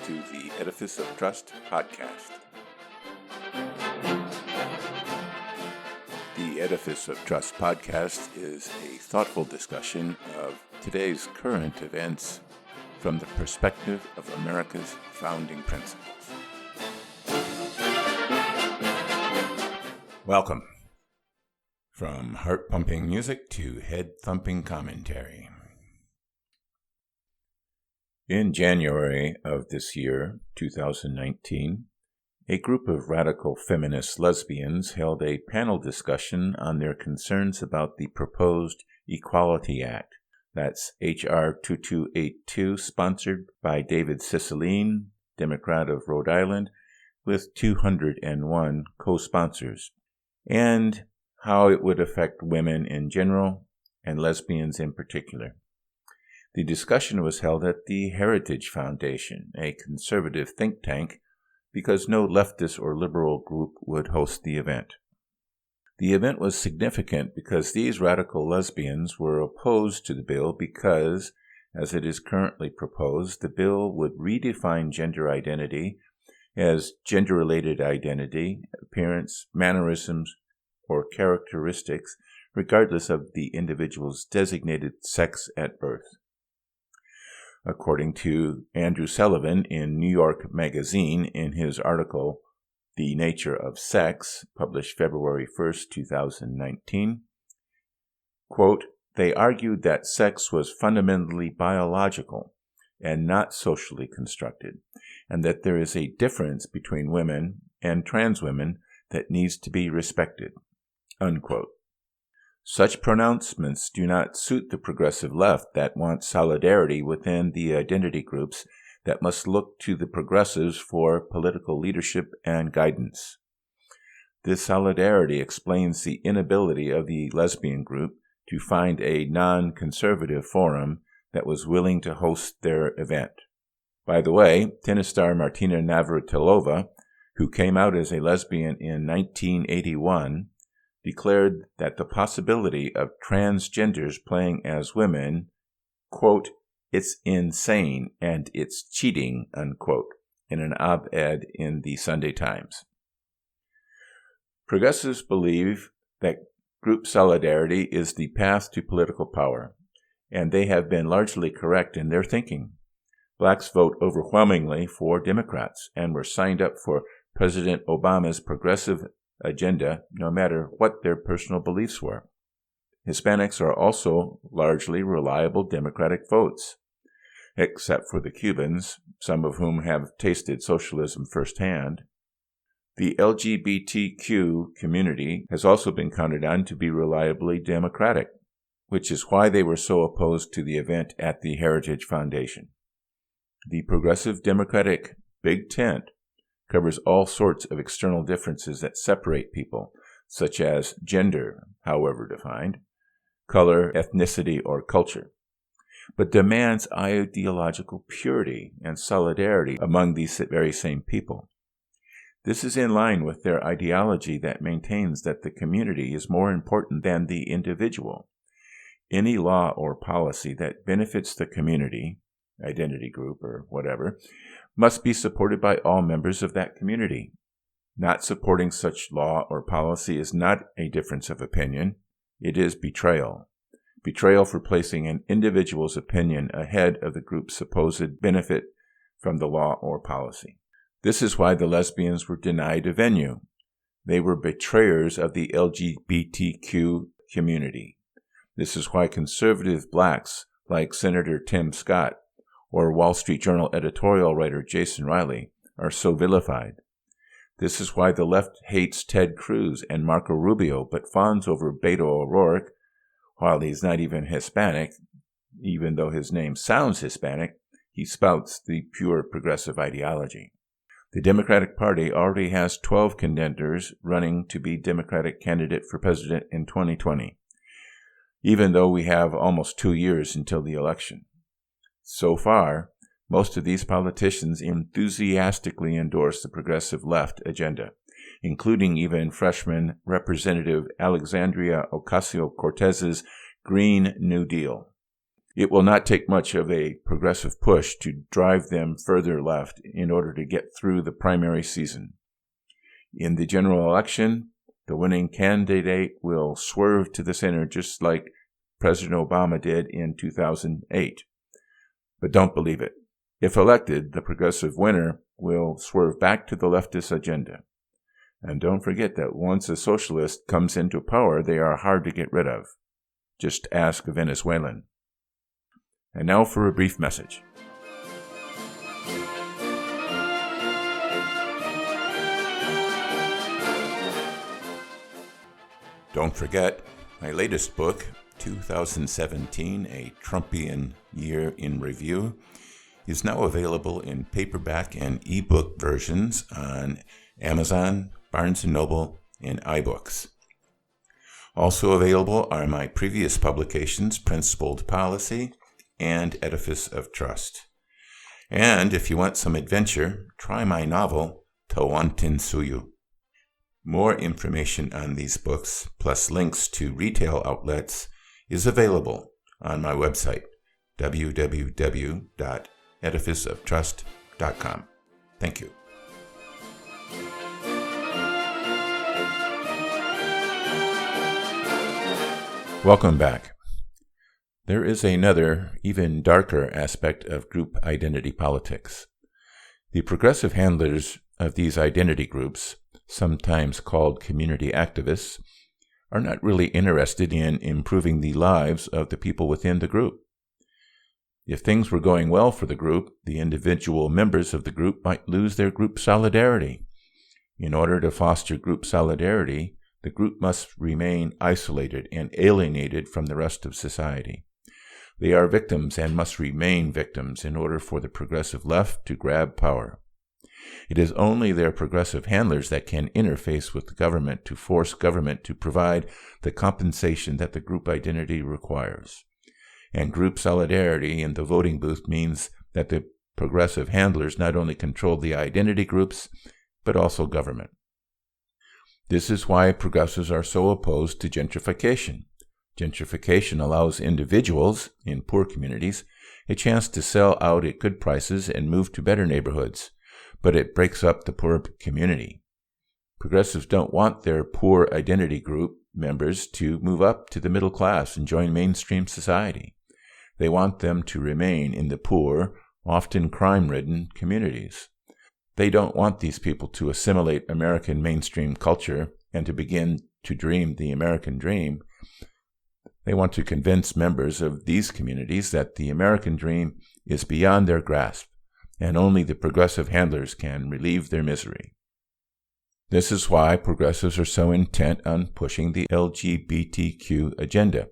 to the Edifice of Trust podcast. The Edifice of Trust podcast is a thoughtful discussion of today's current events from the perspective of America's founding principles. Welcome. From heart-pumping music to head-thumping commentary. In January of this year, 2019, a group of radical feminist lesbians held a panel discussion on their concerns about the proposed Equality Act. That's H.R. 2282, sponsored by David Cicilline, Democrat of Rhode Island, with 201 co-sponsors, and how it would affect women in general and lesbians in particular. The discussion was held at the Heritage Foundation, a conservative think tank, because no leftist or liberal group would host the event. The event was significant because these radical lesbians were opposed to the bill because, as it is currently proposed, the bill would redefine gender identity as gender-related identity, appearance, mannerisms, or characteristics, regardless of the individual's designated sex at birth. According to Andrew Sullivan in New York Magazine in his article, The Nature of Sex, published February 1st, 2019, quote, "They argued that sex was fundamentally biological and not socially constructed, and that there is a difference between women and trans women that needs to be respected," unquote. Such pronouncements do not suit the progressive left that wants solidarity within the identity groups that must look to the progressives for political leadership and guidance. This solidarity explains the inability of the lesbian group to find a non-conservative forum that was willing to host their event. By the way, tennis star Martina Navratilova, who came out as a lesbian in 1981, declared that the possibility of transgenders playing as women, quote, "it's insane and it's cheating," unquote, in an op-ed in the Sunday Times. Progressives believe that group solidarity is the path to political power, and they have been largely correct in their thinking. Blacks vote overwhelmingly for Democrats and were signed up for President Obama's progressive agenda, no matter what their personal beliefs were. Hispanics are also largely reliable Democratic votes, except for the Cubans, some of whom have tasted socialism firsthand. The LGBTQ community has also been counted on to be reliably Democratic, which is why they were so opposed to the event at the Heritage Foundation. The progressive Democratic Big Tent covers all sorts of external differences that separate people, such as gender, however defined, color, ethnicity, or culture, but demands ideological purity and solidarity among these very same people. This is in line with their ideology that maintains that the community is more important than the individual. Any law or policy that benefits the community, identity group, or whatever, must be supported by all members of that community. Not supporting such law or policy is not a difference of opinion. It is betrayal. Betrayal for placing an individual's opinion ahead of the group's supposed benefit from the law or policy. This is why the lesbians were denied a venue. They were betrayers of the LGBTQ community. This is why conservative blacks like Senator Tim Scott or Wall Street Journal editorial writer Jason Riley are so vilified. This is why the left hates Ted Cruz and Marco Rubio but fawns over Beto O'Rourke, while he's not even Hispanic. Even though his name sounds Hispanic, he spouts the pure progressive ideology. The Democratic Party already has 12 contenders running to be Democratic candidate for president in 2020, even though we have almost 2 years until the election. So far, most of these politicians enthusiastically endorse the progressive left agenda, including even freshman Representative Alexandria Ocasio-Cortez's Green New Deal. It will not take much of a progressive push to drive them further left in order to get through the primary season. In the general election, the winning candidate will swerve to the center just like President Obama did in 2008. But don't believe it. If elected, the progressive winner will swerve back to the leftist agenda. And don't forget that once a socialist comes into power, they are hard to get rid of. Just ask a Venezuelan. And now for a brief message. Don't forget, my latest book, 2017, A Trumpian Year in Review, is now available in paperback and ebook versions on Amazon, Barnes & Noble, and iBooks. Also available are my previous publications, Principled Policy and Edifice of Trust. And if you want some adventure, try my novel, Tawantinsuyu. More information on these books, plus links to retail outlets, is available on my website, www.edificeoftrust.com. Thank you. Welcome back. There is another, even darker aspect of group identity politics. The progressive handlers of these identity groups, sometimes called community activists, are not really interested in improving the lives of the people within the group. If things were going well for the group, the individual members of the group might lose their group solidarity. In order to foster group solidarity, the group must remain isolated and alienated from the rest of society. They are victims and must remain victims in order for the progressive left to grab power. It is only their progressive handlers that can interface with the government to force government to provide the compensation that the group identity requires. And group solidarity in the voting booth means that the progressive handlers not only control the identity groups, but also government. This is why progressives are so opposed to gentrification. Gentrification allows individuals in poor communities a chance to sell out at good prices and move to better neighborhoods, but it breaks up the poor community. Progressives don't want their poor identity group members to move up to the middle class and join mainstream society. They want them to remain in the poor, often crime-ridden communities. They don't want these people to assimilate American mainstream culture and to begin to dream the American dream. They want to convince members of these communities that the American dream is beyond their grasp, and only the progressive handlers can relieve their misery. This is why progressives are so intent on pushing the LGBTQ agenda,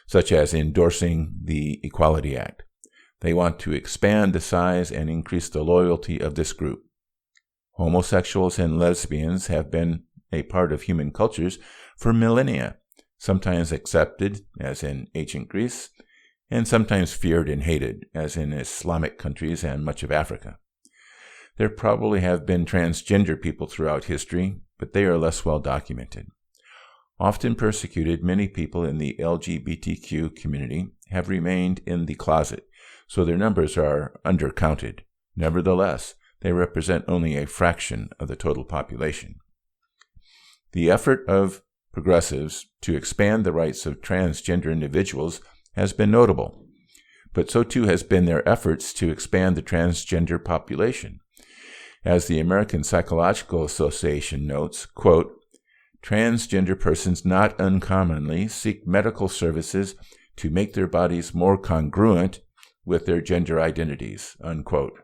such as endorsing the Equality Act. They want to expand the size and increase the loyalty of this group. Homosexuals and lesbians have been a part of human cultures for millennia, sometimes accepted, as in ancient Greece, and sometimes feared and hated, as in Islamic countries and much of Africa. There probably have been transgender people throughout history, but they are less well documented. Often persecuted, many people in the LGBTQ community have remained in the closet, so their numbers are undercounted. Nevertheless, they represent only a fraction of the total population. The effort of progressives to expand the rights of transgender individuals has been notable, but so too has been their efforts to expand the transgender population. As the American Psychological Association notes, quote, transgender persons not uncommonly seek medical services to make their bodies more congruent with their gender identities, unquote.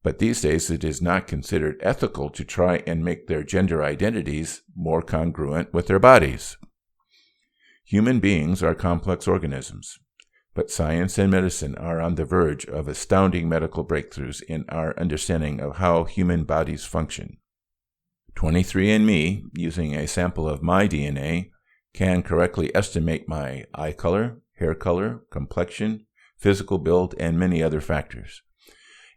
But these days it is not considered ethical to try and make their gender identities more congruent with their bodies. Human beings are complex organisms, but science and medicine are on the verge of astounding medical breakthroughs in our understanding of how human bodies function. 23andMe, using a sample of my DNA, can correctly estimate my eye color, hair color, complexion, physical build, and many other factors,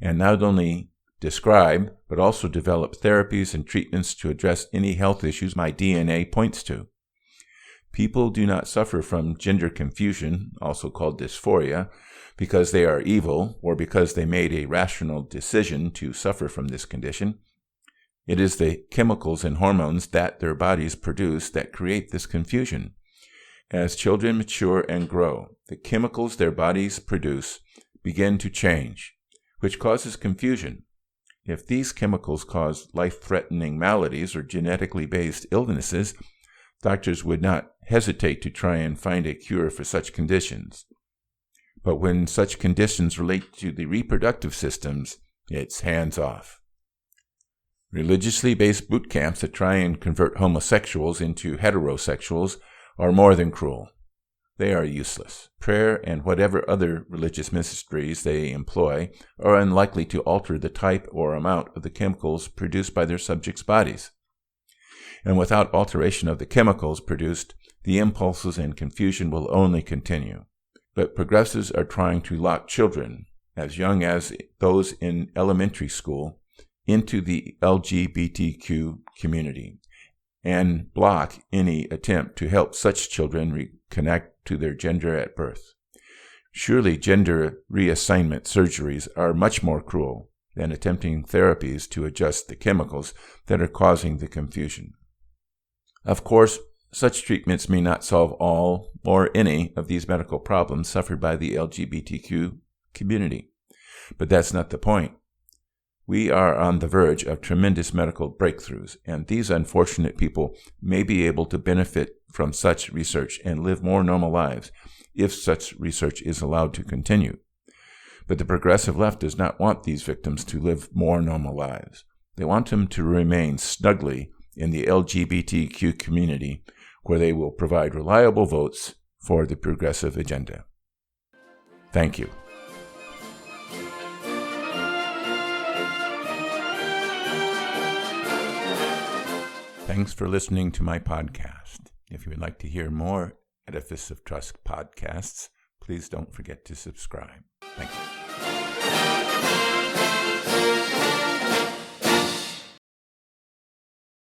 and not only describe, but also develop therapies and treatments to address any health issues my DNA points to. People do not suffer from gender confusion, also called dysphoria, because they are evil or because they made a rational decision to suffer from this condition. It is the chemicals and hormones that their bodies produce that create this confusion. As children mature and grow, the chemicals their bodies produce begin to change, which causes confusion. If these chemicals cause life-threatening maladies or genetically based illnesses, doctors would not hesitate to try and find a cure for such conditions. But when such conditions relate to the reproductive systems, it's hands off. Religiously based boot camps that try and convert homosexuals into heterosexuals are more than cruel. They are useless. Prayer and whatever other religious ministries they employ are unlikely to alter the type or amount of the chemicals produced by their subjects' bodies. And without alteration of the chemicals produced, the impulses and confusion will only continue. But progressives are trying to lock children, as young as those in elementary school, into the LGBTQ community, and block any attempt to help such children reconnect to their gender at birth. Surely gender reassignment surgeries are much more cruel than attempting therapies to adjust the chemicals that are causing the confusion. Of course, such treatments may not solve all or any of these medical problems suffered by the LGBTQ community, but that's not the point. We are on the verge of tremendous medical breakthroughs, and these unfortunate people may be able to benefit from such research and live more normal lives if such research is allowed to continue. But the progressive left does not want these victims to live more normal lives. They want them to remain snugly in the LGBTQ community, where they will provide reliable votes for the progressive agenda. Thank you. Thanks for listening to my podcast. If you would like to hear more Edifice of Trust podcasts, please don't forget to subscribe. Thank you.